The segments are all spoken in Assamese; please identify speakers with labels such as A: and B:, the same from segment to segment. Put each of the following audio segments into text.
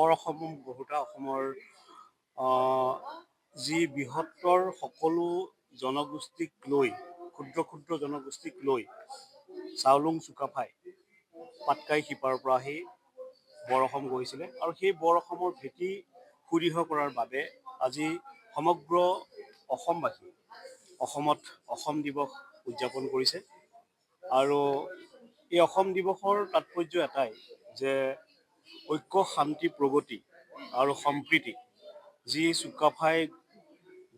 A: বৰ অসম বহুতা অসমৰ যি বৃহত্তৰ সকলো জনগোষ্ঠীক লৈ ক্ষুদ্ৰ ক্ষুদ্ৰ জনগোষ্ঠীক লৈ চাওলুং চুকাফাই পাটকাই শিপাৰ পৰা সেই বৰ অসম গঢ়িছিলে আৰু সেই বৰ অসমৰ ভেটি সুদৃঢ় কৰাৰ বাবে আজি সমগ্ৰ অসমবাসী অসমত অসম দিৱস উদযাপন কৰিছে। আৰু এই অসম দিৱসৰ তাৎপৰ্য এটাই যে ঐক্য শান্তি প্ৰগতি আৰু সম্প্ৰীতি যি চুকাফাই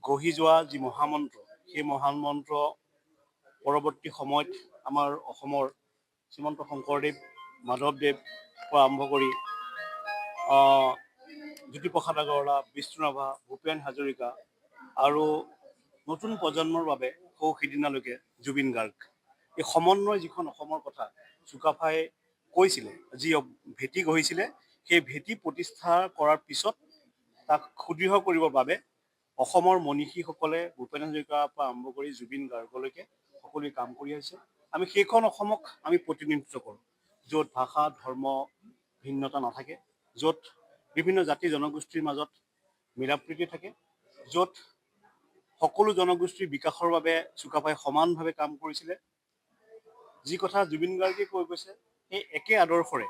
A: গঢ়ি যোৱা যি মহামন্ত্ৰ সেই মহামন্ত্ৰ পৰৱৰ্তী সময়ত আমাৰ অসমৰ শ্ৰীমন্ত শংকৰদেৱ মাধৱদেৱ পৰা আৰম্ভ কৰি জ্যোতিপ্ৰসাদ আগৰৱালা, বিষ্ণু ৰাভা, ভূপেন হাজৰিকা আৰু নতুন প্ৰজন্মৰ বাবে সৌ সিদিনালৈকে জুবিন গাৰ্গ এই সমন্বয় যিখন অসমৰ কথা চুকাফাই কৈছিলে, যি ভেটি গঢ়িছিলে সেই ভেটি প্ৰতিষ্ঠা কৰাৰ পিছত তাক সুদৃঢ় কৰিবৰ বাবে অসমৰ মনীষীসকলে ভূপেন হাজৰিকাৰ পৰা আৰম্ভ কৰি জুবিন গাৰ্গলৈকে সকলোৱে কাম কৰি আহিছে। আমি সেইখন অসমক আমি প্ৰতিনিধিত্ব কৰোঁ, য'ত ভাষা ধৰ্ম ভিন্নতা নাথাকে, য'ত বিভিন্ন জাতি জনগোষ্ঠীৰ মাজত মিলাপ্ৰীতি থাকে, য'ত সকলো জনগোষ্ঠীৰ বিকাশৰ বাবে চুকাফাই সমানভাৱে কাম কৰিছিলে। যি কথা জুবিন গাৰ্গে কৈ গৈছে সেই একে আদৰ্শৰে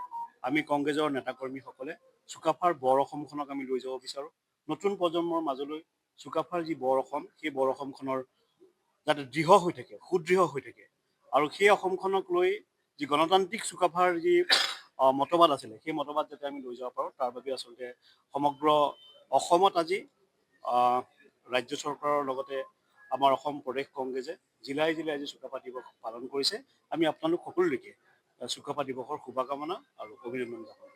A: আমি কংগ্ৰেছৰ নেতাকৰ্মীসকলে চুকাফাৰ বৰ অসমখনক আমি লৈ যাব বিচাৰোঁ। নতুন প্ৰজন্মৰ মাজলৈ চুকাফাৰ যি বৰ অসম সেই বৰ অসমখনৰ যাতে দৃঢ় হৈ থাকে, সুদৃঢ় হৈ থাকে আৰু সেই অসমখনক লৈ যি গণতান্ত্ৰিক চুকাফাৰ যি মতবাদ আছিলে সেই মতবাদ যাতে আমি লৈ যাব পাৰোঁ তাৰ বাবে আচলতে সমগ্ৰ অসমত আজি ৰাজ্য চৰকাৰৰ লগতে আমাৰ অসম প্ৰদেশ কংগ্ৰেছে জিলাই জিলাই আজি চুকাফা দিৱস পালন কৰিছে। আমি আপোনালোক সকলোলৈকে চুকাফা দিৱসৰ শুভকামনা আৰু অভিনন্দন জ্ঞাপন